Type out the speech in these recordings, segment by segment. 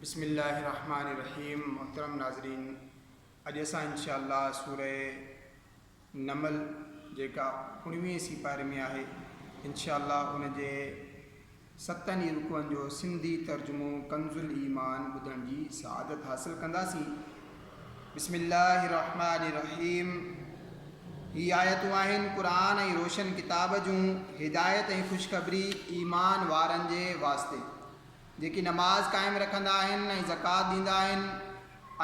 बिस्मिल्लाहिर्रहमानिर्रहीम। मोहतरम नाज़रीन, अॼु असां इंशाअल्लाह सूरह नमल जेका 19वीं सिपारे में आहे इंशाअल्लाह उन जे 7 रुकुअनि जो सिंधी तर्जुमो कंज़ुल ईमान ॿुधण जी सआदत हासिल कंदासीं। बिस्मिल्लाहिर्रहमानिर्रहीम। ही आयतूं आहिनि क़ुरान ऐं रोशन किताब जूं, हिदायत ऐं ख़ुशख़बरी ईमान वारनि जे वास्ते जेकी नमाज़ क़ाइमु रखंदा आहिनि ऐं ज़कात ॾींदा आहिनि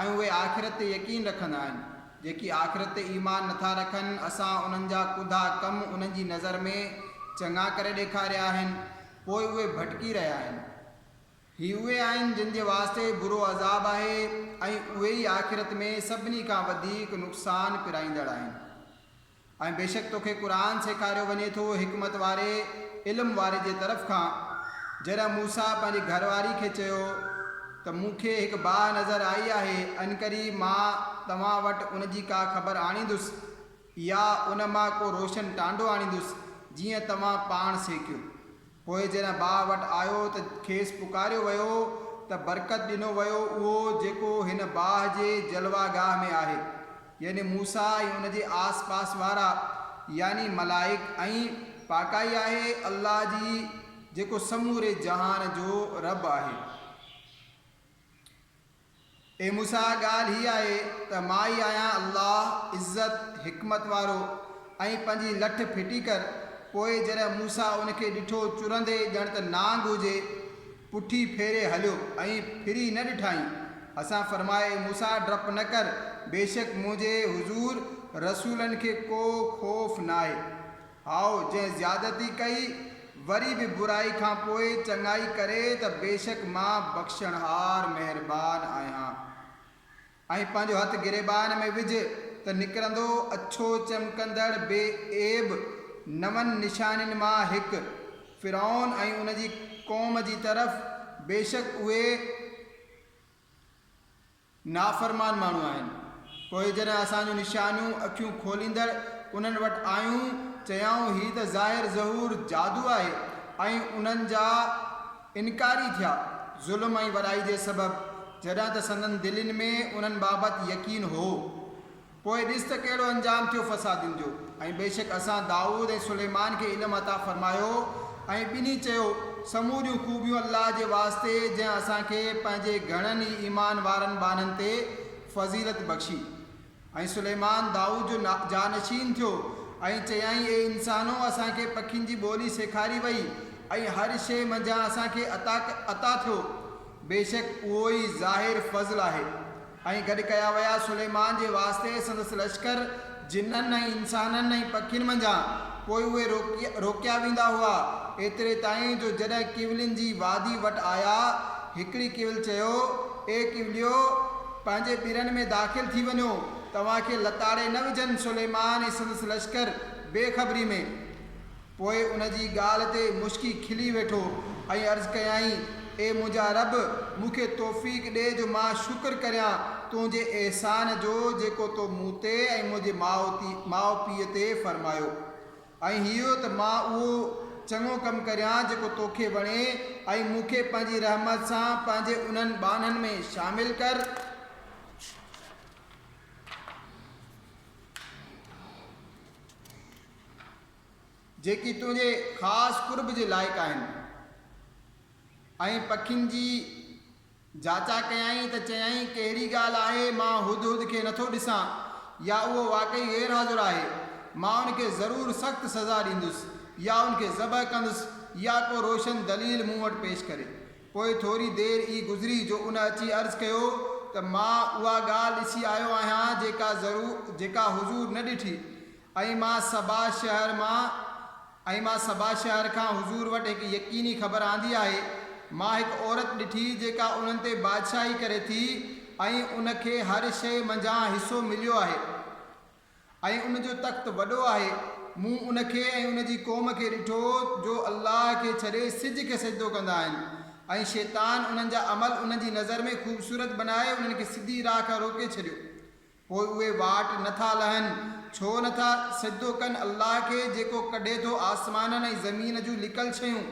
ऐं उहे आख़िरत ते यकीन रखंदा आहिनि। जेकी आख़िरत ते ईमान नथा रखनि, असां उन्हनि जा कुधा कम उन्हनि जी नज़र में चङा करे ॾेखारिया आहिनि, पोइ उहे भटकी रहिया आहिनि। ही उहे आहिनि जिन जे वास्ते बुरो अज़ाब आहे ऐं उहे ई आख़िरत में सभिनी खां वधीक नुक़सान पिराईंदड़ आहिनि। ऐं बेशक तोखे क़ुरान सेखारियो वञे थो हिकमत वारे इल्म वारे जे तरफ़ खां। जॾहिं मूसा पंहिंजी घरवारी खे चयो त मूंखे हिकु बाहि नज़र आई आहे, अनकरी मां तव्हां वटि उन जी का ख़बर आणींदुसि या उन मां को रोशन टांडो आणींदुसि जीअं तव्हां पाण सेकियो। पोइ जॾहिं बाहि वटि आयो त खेसि पुकारियो वियो त बरकत ॾिनो वियो उहो जेको हिन बाहि जे जलवागाह में आहे, यानी मूसा ऐं उन जे आस पास वारा यानी मलाइक, ऐं पाकाई आहे अल्लाह जी जेको समूरे जहान जो रब आहे। ए मूसा, ॻाल्हि हीअ आहे त मां ई आहियां अल्लाह इज़त हिकमत वारो, ऐं पंहिंजी लठ फिटी कर। पोइ जॾहिं मूसा उनखे ॾिठो चुरंदे ॼण त नांग हुजे, पुठी फेरे हलियो ऐं फिरी न ॾिठाई। असां फरमाए, मूसा डपु न कर, बेशक मुंहिंजे हुज़ूर रसूलनि खे को ख़ौफ़ न आहे। हाओ जंहिं ज़्यादती कई वरी बि बुराई खां पोइ चङाई करे त बेशक मां बख़्शणहार महिरबान आहियां। ऐं पंहिंजो हथु गिरेबान में विझ त निकिरंदो अछो चमकंदड़ बेऐब 9 निशानियुनि मां हिकु फ़िरौन ऐं उन जी क़ौम जी तरफ़। बेशक उहे नाफ़रमान माण्हू आहिनि। पोइ जॾहिं असांजूं निशानियूं अखियूं खोलींदड़ उन्हनि वटि आयूं, चयाऊं ही त ज़ाहिर ज़हूर जादू आहे, ऐं उन्हनि जा इनकारी थिया ज़ुल्म ऐं वॾाई जे सबबु, जॾहिं त संदन दिलनि में उन्हनि बाबति यकीन हो। पोइ ॾिस त कहिड़ो अंजाम थियो फ़सादिन जो। ऐं बेशक असां दाऊद ऐं सुलेमान खे इल्मु अता फ़रमायो ऐं ॿिन्ही चयो समूरियूं ख़ूबियूं अल्लाह जे वास्ते जंहिं असांखे पंहिंजे घणनि ई ईमान वारनि बाननि ते फ़ज़ीलत बख़्शी। ऐं सुलेमान दाऊद जो जानशीन थियो ऐं चयाईं, ए इंसानो, असांखे पखियुनि जी ॿोली सेखारी वई ऐं हर शइ मंझां असांखे अता थियो। बेशक उहो ई ज़ाहिर फ़ज़ल आहे। ऐं गॾु कया विया सुलेमान जे वास्ते संदसि लश्कर जिन्ननि ऐं इंसाननि ऐं पखियुनि मंझां। पोइ उहे रोकिया वेंदा हुआ एतिरे ताईं जो जॾहिं किवलिन जी वादी वटि आया, हिकिड़ी किवल चयो, ए किवलियो, पंहिंजे ॿिरनि में दाख़िल थी वञो, तव्हांखे लताड़े न विझनि। सुलेमान ऐं संदसि लश्कर बेख़बरी में। पोइ उन जी ॻाल्हि ते मुश्की खिली वेठो ऐं अर्ज़ु कयाईं, ए मुंहिंजा रब, मूंखे तौफ़ीक़ ॾे जो मां शुक्र करियां तुंहिंजे अहसान जो जेको तो मूं ते ऐं मुंहिंजे माउ पीउ ते फ़रमायो, ऐं इहो त मां उहो चङो कमु करियां जेको तोखे वणे, ऐं मूंखे पंहिंजी रहमत सां पंहिंजे उन्हनि बाननि में शामिल कर जेकी तुंहिंजे ख़ासि कुर्ब जे लाइक़ु आहिनि। ऐं पखियुनि जी जाचा कयाईं त चयाईं, कहिड़ी ॻाल्हि आहे मां हुदहुद खे नथो ॾिसां, या उहो वाक़ई ग़ैर हाज़ुर आहे। मां उनखे ज़रूरु सख़्तु सज़ा ॾींदुसि या उनखे ज़बह कंदुसि या को रोशन दलील मूं वटि पेश करे। पोइ थोरी देरि ई गुज़री जो उन अची अर्ज़ु कयो त मां उहा ॻाल्हि ॾिसी आयो आहियां जेका हुज़ूर न ॾिठी, ऐं मां सबा शहर खां हुज़ूर वटि हिकु यकीनी ख़बर आंदी आहे। मां हिकु औरत ॾिठी जेका उन्हनि ते बादशाही करे थी, ऐं उनखे हर शइ मंझां हिसो मिलियो आहे, ऐं उनजो तख़्त वॾो आहे। मूं उनखे ऐं उन जी क़ौम खे ॾिठो जो अल्लाह खे छॾे सिज खे सजदो कंदा आहिनि, ऐं शैतान उन्हनि जा अमल उन्हनि जी नज़र में ख़ूबसूरत बनाए उन्हनि खे सिधी राह खां रोके छॾियो। पोइ उहे वाट नथा लहनि, छो नथा सजदो कनि अल्लाह खे जेको कढे थो आसमाननि ऐं ज़मीन जूं लिकल शयूं,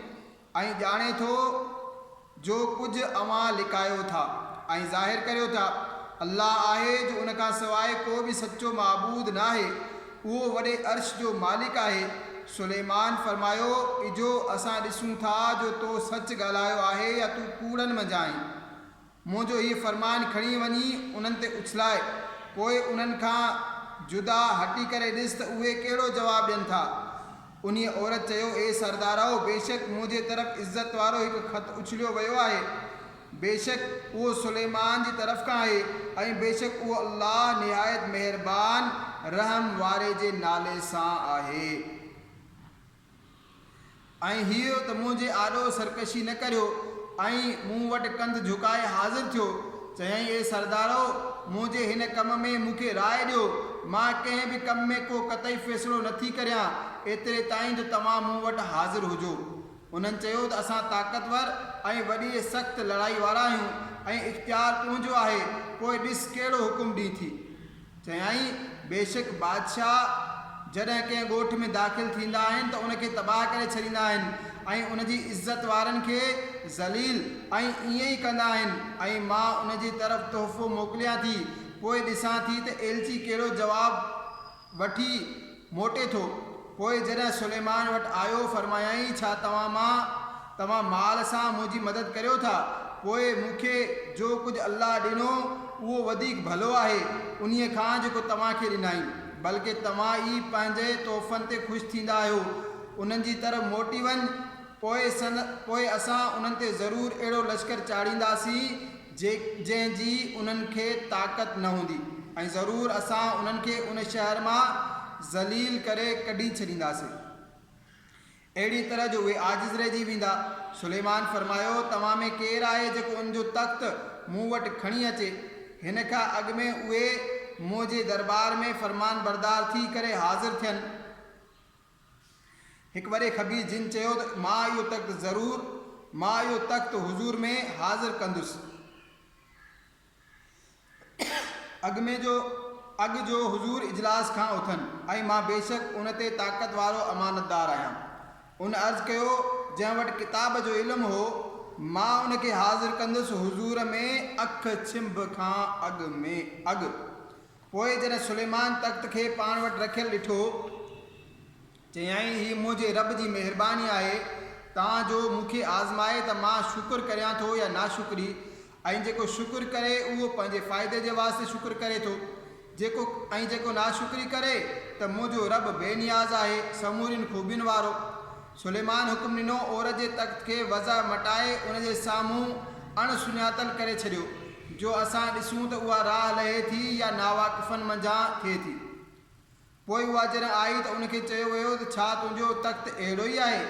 ऐं ॼाणे थो जो कुछ अवां लिकायो था ऐं ज़ाहिर करियो था अल्लाह आहे जो उन खां सवाइ को बि सचो माबूद न आहे, उहो वॾे अर्श जो मालिक आहे। सुलेमान फरमायो, इजो असां ॾिसूं था जो तो सच ॻाल्हायो आहे या तूं कूड़नि मंझां आहीं। मुंहिंजो हीउ फरमान खणी वञी उन्हनि ते उछलाए, पोइ उन्हनि खां जुदा हटी करे ॾिस त उहे कहिड़ो जवाबु ॾियनि था। उन औरत चयो, ए सरदारो, बेशक मुंहिंजे तरफ़ इज़त वारो हिकु ख़त उछलियो वियो आहे। बेशक उहो सुलेमान जी तरफ़ खां आहे ऐं बेशक उहो अल्लाह निहायत महिरबान रहम वारे जे नाले सां आहे। ऐं हीअ त मुंहिंजे आॾो सरकशी न करियो ऐं मूं वटि कंधु झुकाए हाज़िर थियो। चयईं, ए सरदारो, मुंहिंजे हिन कम में मूंखे राय ॾियो। मां कंहिं बि कम में को क़तई फ़ैसिलो नथी करियां एतिरे ताईं जो तव्हां मूं वटि हाज़िर हुजो। उन्हनि चयो त असां ताक़तवर ऐं वॾी सख़्त लड़ाई वारा आहियूं ऐं इख़्तियार तुंहिंजो आहे, पोइ ॾिस कहिड़ो हुकुम ॾी थी। चयाईं, बेशक बादशाह जॾहिं कंहिं ॻोठ में दाख़िल थींदा आहिनि त उनखे तबाह करे छॾींदा आहिनि ऐं उनजी इज़त वारनि खे ज़लील ऐं ईअं ई कंदा आहिनि। ऐं मां उनजी तरफ़ तोहफ़ो मोकिलियां थी, पोइ ॾिसां थी त एलची कहिड़ो जवाबु वठी मोटे थो। पोइ जॾहिं सुलेमान वटि आयो फरमायाईं, छा तव्हां माल सां मुंहिंजी मदद करियो था? पोइ मूंखे जो कुझु अल्लाह ॾिनो उहो वधीक भलो आहे उन्हीअ खां जेको तव्हांखे ॾिनाई, बल्कि तव्हां ई पंहिंजे तोहफ़नि ते ख़ुशि थींदा आहियो। उन्हनि जी तरफ़ मोटी वञ, पोइ असां उन्हनि ते ज़रूरु अहिड़ो लश्कर चाढ़ींदासीं जंहिंजी उन्हनि खे ताक़त न हूंदी ऐं ज़रूरु असां उन्हनि खे उन शहर मां ज़लील करे कढी छॾींदासीं, अहिड़ी तरह जो उहे आजिज़ रहिजी वेंदा। सुलेमान फरमायो, तव्हां में केरु आहे जेको उनजो तख़्त मूं वटि खणी अचे? हिन खां अॻु में उहे मुंहिंजे दरबार में फरमान बरदार थी करे हाज़िर थियनि। हिकु वॾे ख़बीर जिन चयो त मां इहो तख़्त हुज़ूर में हाज़िर कंदुसि। अॻु जो हुज़ूर इजलास खां उथनि ऐं मां बेशक उन ते ताक़त वारो अमानतदार आहियां। उन अर्ज़ु कयो, जंहिं वटि किताब जो इल्मु हो, मां उनखे हाज़िर कंदुसि हुज़ूर में अख छिंभ खां अॻु। पोइ जॾहिं सुलेमान तख़्त खे पाण वटि रखियलु ॾिठो, चयाईं, हीअ मुंहिंजे रब जी महिरबानी आहे तव्हांजो मूंखे आज़माए त मां शुक्र करियां थो या नाशुक्री। ऐं जेको शुक्र करे उहो पंहिंजे फ़ाइदे जे वास्ते शुक्र करे थो, जेको नाशुक्री करे त मुंहिंजो रब बेनियाज़ आहे, समूरिन ख़ूबियुनि वारो। सुलेमान हुकुम ॾिनो, औरत जे तख़्त खे वज़ा मटाए उनजे साम्हूं अणसुञातल करे छॾियो, जो असां ॾिसूं त उहा राह लहे थी या नावाकिफ़नि मंझां थिए थी। पोइ उहा जॾहिं आई त उनखे चयो वियो त छा तुंहिंजो तख़्त अहिड़ो ई आहे?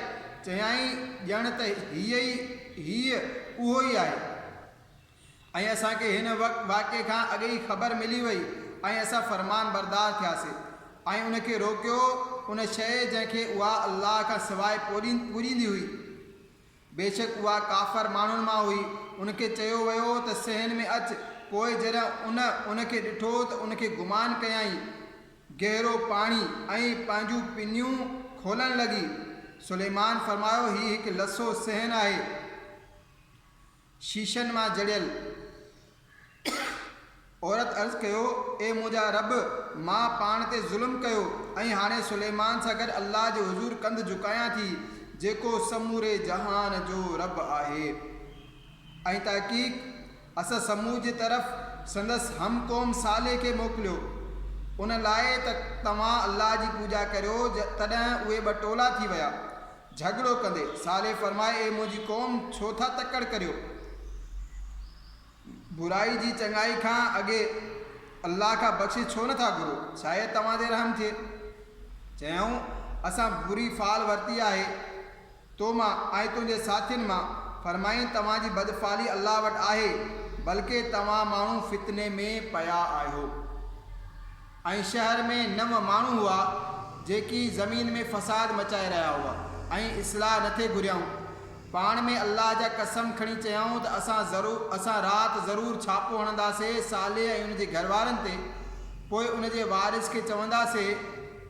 चयाईं, ॼण त हीअ उहो ई आहे ऐं असांखे हिन वाक़े खां अॻे ई ख़बर मिली वई ऐं असां फरमान बरदार थियासीं ऐं उनखे रोकियो उन शइ जंहिंखे उहा अल्लाह खां सवाइ पूरींदी हुई। बेशक उहा काफ़र माण्हुनि मां हुई। उनखे चयो वियो त सहन में अच। पोइ जॾहिं उनखे ॾिठो त उनखे गुमान कयाईं गहरो पाणी ऐं पंहिंजूं पिनियूं खोलण लॻी। सुलेमान फरमायो, हीउ हिकु लसो सहन आहे शीशनि मां जड़ियल। औरत अर्ज़ कयो, ए मुंहिंजा रब, मां पाण ते ज़ुल्म कयो ऐं हाणे सुलेमान सां गॾु अल्लाह जे हुज़ूर कंधु झुकायां थी जेको समूरे जहान जो रब आहे। ऐं तहक़ीक़ असां समूह जे तरफ़ संदसि हम क़ौम साले खे मोकिलियो उन लाइ त तव्हां अल्लाह जी पूॼा करियो। तॾहिं उहे ॿ टोला थी विया झगड़ो कंदे। साले फरमाए, ए मुंहिंजी क़ौम, छो था तकड़ करियो? बुराई जी चङाई खां अॻे अल्लाह खां बख़्शिश छो नथा घुरो? शायदि तव्हां ते रहम थिए। चयऊं, असां बुरी फ़ाल वरिती आहे तो मां ऐं तुंहिंजे साथियुनि मां। फरमाईं, तव्हांजी बदफ़ाली अल्लाह वटि आहे, बल्कि तव्हां माण्हू फितने में पिया आहियो। ऐं शहर में 9 माण्हू हुआ जेकी ज़मीन में फ़साद मचाए रहिया हुआ ऐं इस्लाह नथे घुरियाऊं। पाण में अल्लाह जा कसम खणी चयऊं त असां राति ज़रूरु छापो हणंदासीं साले ऐं उनजे घरवारनि ते। पोइ उनजे वारिस खे चवंदासीं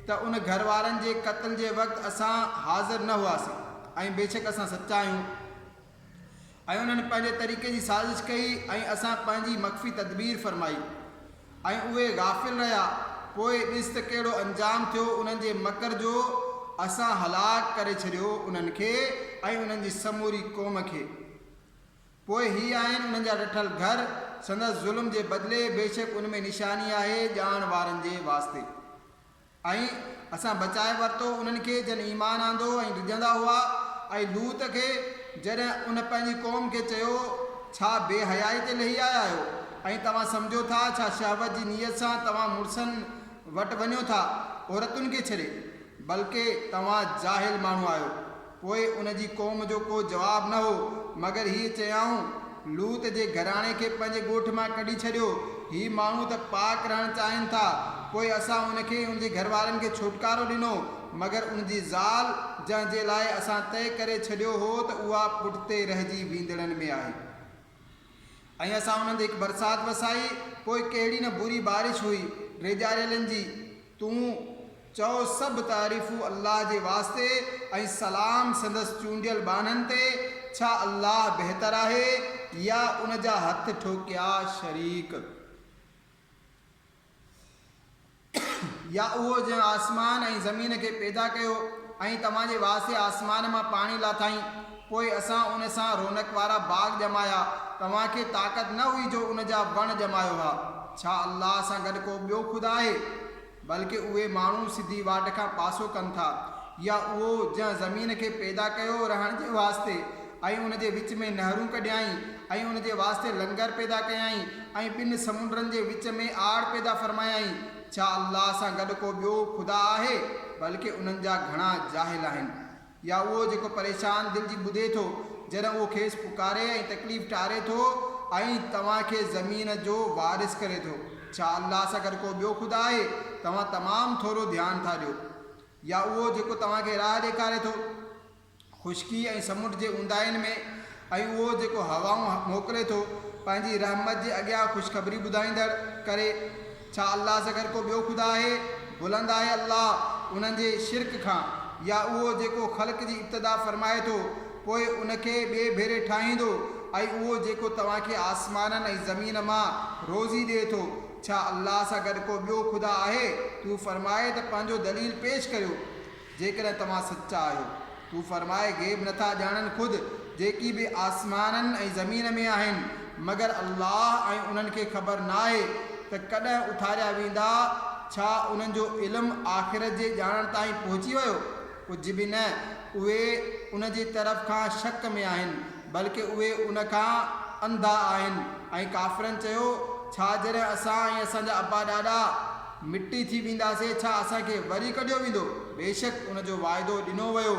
त उन घरवारनि जे क़त्ल जे वक़्तु असां हाज़िर न हुआसीं ऐं बेशक असां सचा आहियूं। ऐं उन्हनि पंहिंजे तरीक़े जी साज़िश कई ऐं असां पंहिंजी मख़फ़ी तदबीर फरमाई ऐं उहे गाफ़िल रहिया। पोइ ॾिस त कहिड़ो अंजाम थियो उन्हनि जे मकर जो। असां हलाक करे छॾियो उन्हनि खे ऐं उन्हनि जी समूरी क़ौम खे। पोइ ही आहिनि उन्हनि जा ॾिठल घर संदसि ज़ुल्म जे बदिले, बेशक उन में निशानी आहे ॼाण वारनि जे वास्ते। ऐं असां बचाए वरितो उन्हनि खे जन ईमान आंदो ऐं डिॼंदा हुआ। ऐं लूत खे जॾहिं उन पंहिंजी क़ौम खे चयो, छा बेहयाई ते लही आया आहियो ऐं तव्हां सम्झो था छा शहवत जी नीयत सां तव्हां मुड़ुसनि वटि वञो था औरतुनि खे छॾे, बल्कि तव्हां जाहिल माण्हू आहियो। पोइ उन जी क़ौम जो को जवाबु न हो मगर हीअ चयाऊं, लूत जे घराणे खे पंहिंजे ॻोठ मां कढी छॾियो। ही माण्हू त पाक रहणु चाहिनि था। पोइ असां उनखे उनजे घर वारनि खे छुटकारो ॾिनो मगर उनजी ज़ाल जंहिंजे लाइ असां तय करे छॾियो हो त उहा पुठिते रहिजी वेंदड़नि में आहे। ऐं असां उन्हनि ते हिकु बरसाति वसाई। पोइ कहिड़ी न बुरी बारिश हुई रेजारियलनि जी। तूं चओ सभु तारीफ़ूं अल्लाह जे वास्ते ऐं सलाम संदसि चूंडियल बाननि ते। छा अल्लाह बहितर आहे या उन जा हथ ठोकिया शरीक? या उहो जंहिं आसमान ऐं ज़मीन खे पैदा कयो ऐं तव्हांजे वास्ते आसमान मां पाणी लाथाईं। पोइ असां उन सां रौनक वारा बाग ॼमाया। तव्हांखे ताक़त न हुई जो उन जा वण ॼमायो हा। छा अल्लाह सां गॾु को ॿियो ख़ुदा आहे? बल्कि उहे माण्हू सिधी वाट खां पासो कनि था। या उहो जंहिं ज़मीन खे पैदा कयो रहण जे वास्ते ऐं उन जे विच में नहरूं कढियाईं ऐं उन जे वास्ते लंगर पैदा कयाईं ऐं ॿिनि समुंडनि जे विच में आड़ पैदा फरमायाईं। छा अल्लाह सां गॾु को ॿियो ख़ुदा आहे? बल्कि उन्हनि जा घणा जाहिल आहिनि। या उहो जेको परेशान दिलि जी ॿुधे थो जॾहिं उहो खेसि पुकारे ऐं तकलीफ़ टारे थो ऐं तव्हांखे ज़मीन जो वारिस करे थो। छा अल्लाह सां गॾु को ॿियो ख़ुदा आहे? तव्हां तमामु थोरो ध्यानु था ॾियो। या उहो जेको तव्हांखे राह ॾेखारे थो ख़ुश्की ऐं समुंड जे ऊंदाहिनि में, ऐं उहो जेको हवाऊं मोकिले थो पंहिंजी रहमत जे अॻियां ख़ुशख़बरी ॿुधाईंदड़ करे। छा अल्लाह सां गॾु को ॿियो ख़ुदा आहे? बुलंद आहे अल्लाह उन्हनि जे शिरक खां। या उहो जेको ख़ल्क़ जी इब्तिदा फरमाए थो पोइ उनखे ॿिए भेरे ठाहींदो, ऐं उहो जेको तव्हांखे आसमाननि ऐं ज़मीन मां रोज़ी ॾिए थो। छा अल्लाह सां गॾु को ॿियो ख़ुदा आहे? तूं फरमाए त पंहिंजो दलील पेश करियो जेकॾहिं तव्हां सचा आहियो। तूं फरमाए ग़ैब नथा ॼाणनि ख़ुदि जेकी बि आसमाननि ऐं ज़मीन में आहिनि मगर अल्लाह, ऐं उन्हनि खे ख़बर न आहे त कॾहिं उथारिया वेंदा। छा उन्हनि जो इल्मु आख़िरत जे ॼाणण ताईं पहुची वियो? कुझु बि न। उहे उन जी तरफ़ खां शक में आहिनि बल्कि उहे उन खां अंधा आहिनि। ऐं काफ़िरनि चयो, छा जॾहिं असां ऐं असांजा अबा ॾाॾा मिटी थी वेंदासीं छा असांखे वरी कढियो वेंदो? बेशक उन जो वाइदो ॾिनो वियो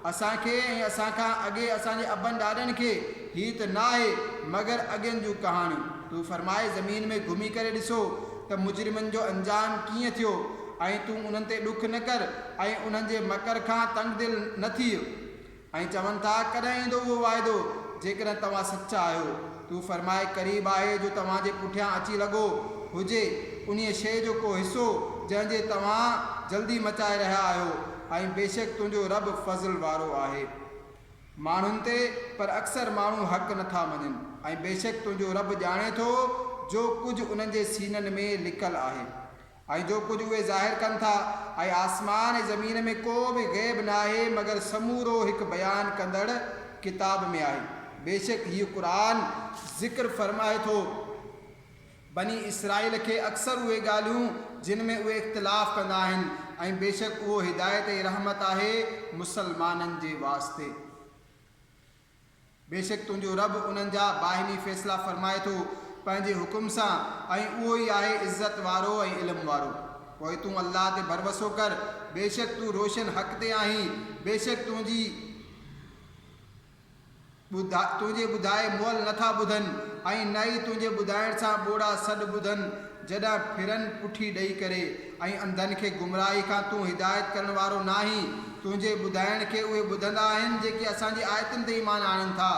असांखे ऐं असांखां अॻे असांजे अबनि ॾाॾनि खे। हीअ त न आहे मगर अॻियनि जूं कहाणियूं। तूं फरमाए ज़मीन में घुमी करे ॾिसो त मुजरिमनि जो अंजाम कीअं थियो, ऐं तूं उन्हनि ते ॾुख न कर ऐं उन्हनि जे मकर खां तंग दिल न थी। ऐं चवनि था कॾहिं ईंदो उहो वाइदो जेकॾहिं तव्हां सचा आहियो। तूं फरमाए क़रीब आहे जो तव्हांजे पुठियां अची लॻो हुजे उन शइ जो को हिसो जंहिंजे तव्हां जल्दी मचाए रहिया आहियो। ऐं बेशक तुंहिंजो रब फज़ल वारो आहे माण्हुनि ते, पर अक्सर माण्हू हक़ नथा मञनि। ऐं बेशक तुंहिंजो रब ॼाणे थो जो कुझु उन्हनि जे सीननि में लिकल आहे ऐं जो कुझु उहे ज़ाहिर कनि था। ऐं आसमान ऐं ज़मीन में को बि ग़ैब न आहे मगर समूरो हिकु बयानु कंदड़ किताब में आहे। बेशक हीउ क़ुरान ज़िक्र फरमाए थो बनी इसराइल खे अक्सर उहे ॻाल्हियूं जिन में उहे इख़्तिलाफ़ कंदा आहिनि। ऐं बेशक उहो हिदायत ऐं रहमत आहे मुसलमाननि जे वास्ते। बेशक तुंहिंजो रब उन्हनि जा बाहिमी फ़ैसिला फरमाए थो पंहिंजे हुकुम सां, ऐं उहो ई आहे इज़त वारो ऐं इल्मु वारो। पोइ तूं अल्लाह ते भरवसो कर, बेशक तूं रोशन हक़ ते आहीं। बेशक तुंहिंजे ॿुधाए मुअल नथा ॿुधनि ऐं न ई तुंहिंजे ॿुधाइण सां ॿोड़ा सॾु ॿुधनि जॾहिं फिरनि पुठी ॾेई करे। ऐं अंधनि खे गुमराही खां तूं हिदायत करण वारो नाहीं। तुंहिंजे ॿुधाइण खे उहे ॿुधंदा आहिनि जेके असांजी आयतुनि ते ईमान आणनि था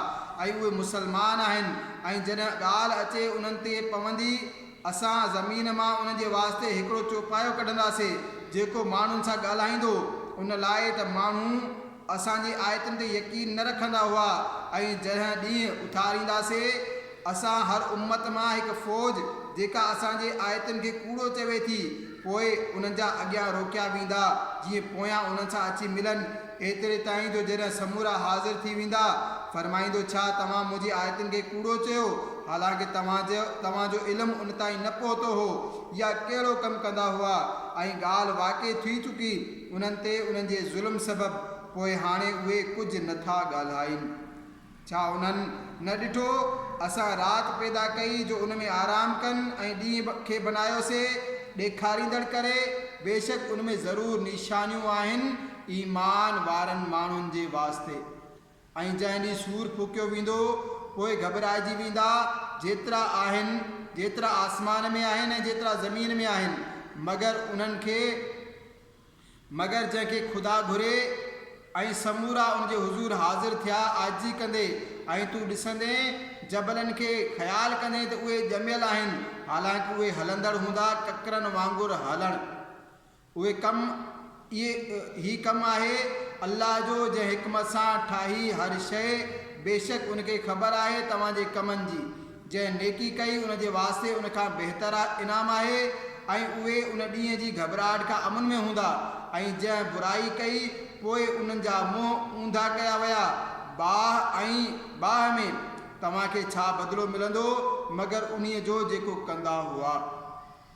ऐं उहे मुसलमान आहिनि। ऐं जॾहिं ॻाल्हि अचे उन्हनि ते पवंदी असां ज़मीन मां उन्हनि जे वास्ते हिकिड़ो चौपायो कढंदासीं जेको माण्हुनि सां ॻाल्हाईंदो उन लाइ त माण्हू असांजे आयतुनि ते यकीन न रखंदा हुआ ऐं जॾहिं ॾींहुं उथारींदासीं असां हर उम्मत मां हिकु फ़ौज जेका असांजे आयतुनि खे कूड़ो चवे थी पोइ उन्हनि जा अॻियां रोकिया वेंदा जीअं पोयां उन्हनि सां अची मिलनि एतिरे ताईं जो जॾहिं समूरा हाज़िर थी वेंदा फरमाईंदो छा तव्हां मुंहिंजी आयतुनि खे कूड़ो चयो हालांकि तव्हांजो इल्मु उन ताईं न पहुतो हो या कहिड़ो कमु कंदा हुआ ऐं ॻाल्हि वाक़ई थी चुकी उन्हनि ते उन्हनि जे ज़ुल्म सबबु पोइ हाणे उहे कुझु नथा ॻाल्हाइनि छा उन्हनि न ॾिठो असां राति पैदा कई जो उन में आराम कनि ऐं ॾींहं खे बनायोसीं ॾेखारींदड़ करे बेशक उन में ज़रूरु निशानियूं आहिनि ईमान वारनि माण्हुनि जे वास्ते ऐं जंहिं ॾींहुं सूर फूकियो वेंदो पोइ घबराइजी वेंदा जेतिरा आहिनि जेतिरा आसमान में आहिनि ऐं जेतिरा ज़मीन में आहिनि मगर जंहिंखे ख़ुदा घुरे ऐं समूरा उनजे हुज़ूर हाज़िर थिया आजी कंदे ऐं तूं ॾिसंदे जबलनि खे ख़्यालु कंदे त उहे ॼमियल आहिनि हालांकि उहे हलंदड़ हूंदा ककरनि वांगुरु हलणु उहे ही कमु आहे अल्लाह जो जंहिं हिकमत सां ठाही हर शइ बेशक उनखे ख़बर आहे तव्हांजे कमनि जी जंहिं नेकी कई उनजे वास्ते उनखां बहितर इनाम आहे ऐं उहे उन ॾींहं जी घबराहट खां अमन में हूंदा ऐं जंहिं बुराई कई पोइ उन्हनि जा मुंहं ऊंधा कया विया बाह में तव्हांखे छा बदिलो मिलंदो मगर उन्हीअ जो जेको कंदा हुआ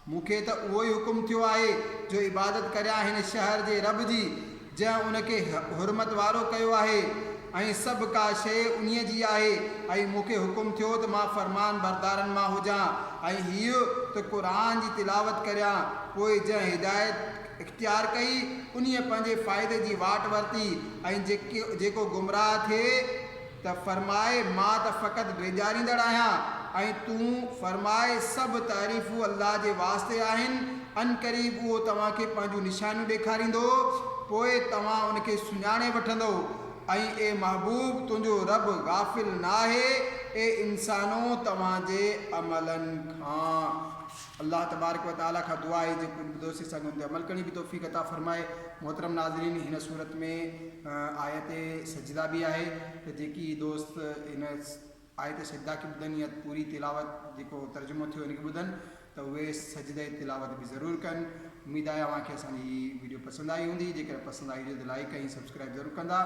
मूंखे त उहो ई हुकुम थियो आहे जो इबादत करियां हिन शहर जे रब जी जंहिं उनखे हुरमत वारो कयो आहे ऐं सभु का शइ उन्हीअ जी आहे ऐं मूंखे हुकुम थियो त मां फरमान बरदारनि मां हुजां ऐं हीअ त क़ुर जी तिलावत करियां पोइ जंहिं हिदायत इख़्तियार कई उन्हीअ पंहिंजे फ़ाइदे जी वाट वरिती ऐं जेको गुमराह थिए त फरमाए मां त फ़क़ति बेजारींदड़ आहियां ऐं तूं फरमाए सभु तारीफ़ूं अल्लाह जे वास्ते आहिनि अन क़रीब उहो तव्हांखे पंहिंजूं निशानियूं ॾेखारींदो पोइ तव्हां उनखे सुञाणे वठंदो ऐं ए महबूब तुंहिंजो रब गाफ़िल न आहे ए इंसानो तव्हांजे अमलनि खां अल्लाह तबारक व तआला खां दुआ आहे जेको दोस्त सघूं ते अमल करण जी तौफ़ीक़ अता फरमाए मोहतरम नाज़रीन हिन सूरत में आयत सजदा भी आहे त जेकी दोस्त हिन आयत सजदा खे ॿुधनि या पूरी तिलावत जेको तर्जुमो थियो हिनखे ॿुधनि त उहे सजदे तिलावत भी ज़रूरु कनि उम्मीद आहे तव्हांखे असांजी वीडियो पसंदि आई हूंदी जेकर पसंदि आई हुजे त लाइक ऐं सब्सक्राइब ज़रूरु कंदा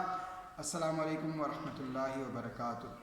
अस्सलामु अलैकुम वरहमतुल्लाहि वबरकातुहू